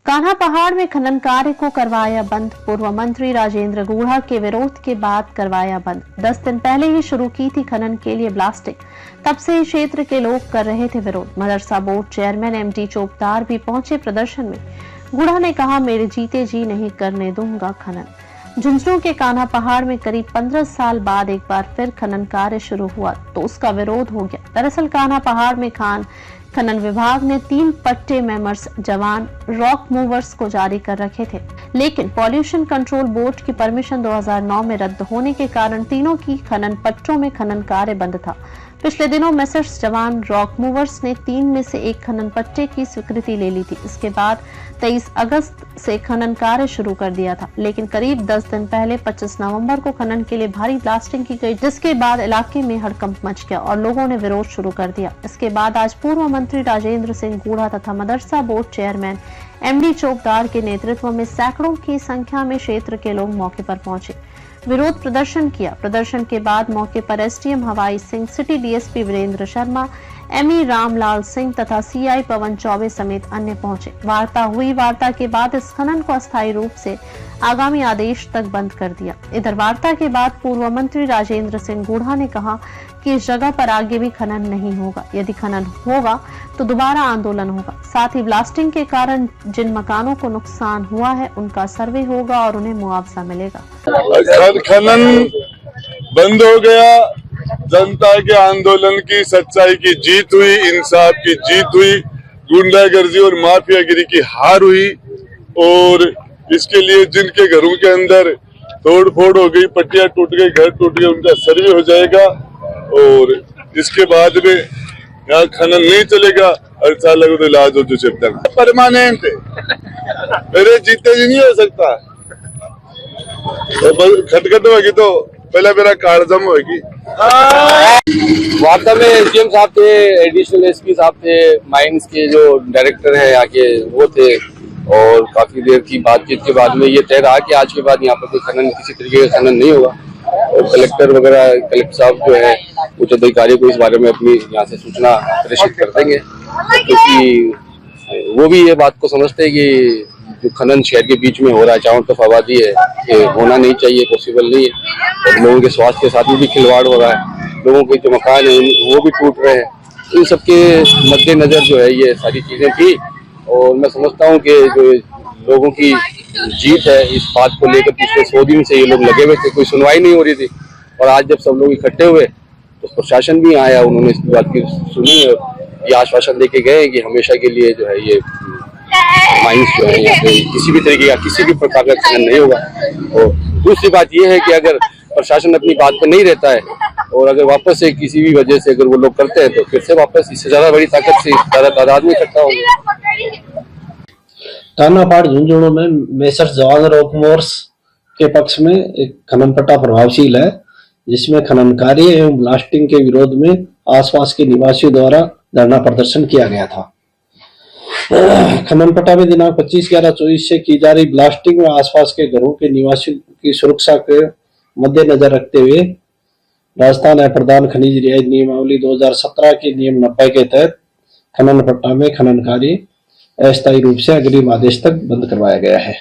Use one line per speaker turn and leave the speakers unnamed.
कान्हा पहाड़ में खनन कार्य को करवाया बंद। पूर्व मंत्री राजेंद्र गुढ़ा के विरोध के बाद करवाया बंद। 10 दिन पहले ही शुरू की थी खनन के लिए ब्लास्टिंग। तब से क्षेत्र के लोग कर रहे थे विरोध। मदरसा बोर्ड चेयरमैन एमडी चोपदार भी पहुंचे प्रदर्शन में। गुढ़ा ने कहा, मेरे जीते जी नहीं करने दूंगा खनन। झुंझुनू के कान्हा पहाड़ में करीब 15 साल बाद एक बार फिर खनन कार्य शुरू हुआ तो उसका विरोध हो गया। दरअसल कान्हा पहाड़ में खनन विभाग ने 3 पट्टे मेमर्स जवान रॉक मूवर्स को जारी कर रखे थे, लेकिन पॉल्यूशन कंट्रोल बोर्ड की परमिशन 2009 में रद्द होने के कारण तीनों की खनन पट्टों में खनन कार्य बंद था। पिछले दिनों मेसर्स जवान रॉक मूवर्स ने 3 में से एक खनन पट्टे की स्वीकृति ले ली थी। इसके बाद 23 अगस्त से खनन कार्य शुरू कर दिया था, लेकिन करीब 10 दिन पहले 25 नवंबर को खनन के लिए भारी ब्लास्टिंग की गई, जिसके बाद इलाके में हड़कंप मच गया और लोगों ने विरोध शुरू कर दिया। इसके बाद आज पूर्व मंत्री राजेंद्र सिंह गुढ़ा तथा मदरसा बोर्ड चेयरमैन एमडी चोपदार के नेतृत्व में सैकड़ों की संख्या में क्षेत्र के लोग मौके पर पहुंचे, विरोध प्रदर्शन किया। प्रदर्शन के बाद मौके पर SDM Hawai Singh, city DSP Virendra Sharma, ME Ramlal Singh तथा सीआई पवन चौबे समेत अन्य पहुंचे। वार्ता हुई। वार्ता के बाद इस खनन को अस्थायी रूप से आगामी आदेश तक बंद कर दिया। इधर वार्ता के बाद पूर्व मंत्री राजेंद्र सिंह गुढ़ा ने कहा कि इस जगह पर आगे भी खनन नहीं होगा। यदि खनन होगा तो दोबारा आंदोलन होगा। साथ ही ब्लास्टिंग के कारण जिन मकानों को नुकसान हुआ है उनका सर्वे होगा और उन्हें मुआवजा मिलेगा।
खनन बंद हो गया। जनता के आंदोलन की, सच्चाई की जीत हुई, इंसाफ की जीत हुई, गुंडागर्दी और माफियागिरी की हार हुई। और इसके लिए जिनके घरों के अंदर तोड़ फोड़ हो गई, पट्टियां टूट गई, घर टूट गए, उनका सर्वे हो जाएगा और इसके बाद में यहाँ खनन नहीं चलेगा। 8 साल लगे तो इलाज हो जो चलता परमानेंट मेरे जीते जी नहीं हो सकता। खटखट होगी तो पहले मेरा कार्ड जम होगी।
वार्ता में एसडीएम साहब थे, एडिशनल एसपी साहब थे, माइंस के जो डायरेक्टर हैं यहाँ के वो थे और काफी देर की बातचीत के बाद में ये तय रहा कि आज के बाद यहाँ पर कोई खनन, किसी तरीके का खनन नहीं होगा। और कलेक्टर साहब जो है उच्च अधिकारी को इस बारे में अपनी यहाँ से सूचना प्रेषित कर देंगे, क्योंकि वो भी ये बात को समझते हैं कि जो खनन शहर के बीच में हो रहा है, चारों तरफ आबादी है, ये होना नहीं चाहिए, पॉसिबल नहीं है। और लोगों के स्वास्थ्य के साथ भी खिलवाड़ हो रहा है, लोगों के जो मकान है वो भी टूट रहे हैं। इन सबके मद्देनजर जो है ये सारी चीजें थी और मैं समझता हूँ कि जो लोगों की जीत है इस बात को लेकर पिछले 100 दिन से ये लोग लगे हुए थे, कोई सुनवाई नहीं हो रही थी। और आज जब सब लोग इकट्ठे हुए तो प्रशासन भी आया, उन्होंने इस बात की सुनी और ये आश्वासन देके गए कि हमेशा के लिए जो है ये माइंस जो है यहाँ पे किसी भी तरीके का, किसी भी प्रकार का खनन नहीं होगा। और दूसरी बात ये है कि अगर प्रशासन अपनी बात पर नहीं रहता है और अगर वापस से किसी भी वजह से अगर वो लोग करते हैं तो फिर से वापस इससे ज्यादा बड़ी ताकत से ज्यादा तादाद में इकट्ठा होगा।
कान्हा पहाड़ झुंझुनू में मेसर्स जवान रॉक मूवर्स के पक्ष में एक खनन पट्टा प्रभावशील है, जिसमें खनन कार्य एवं ब्लास्टिंग के विरोध में आसपास के निवासियों द्वारा धरना प्रदर्शन किया गया था। खनन पट्टा में दिनांक 25/11/24 से की जा रही ब्लास्टिंग में आसपास के घरों के निवासियों की सुरक्षा के मद्देनजर रखते हुए राजस्थान अप्रधान खनिज रियायत नियमावली 2017 के नियम 90 के तहत खनन पट्टा में खनन कार्य अस्थायी रूप से अग्रिम आदेश तक बंद करवाया गया है।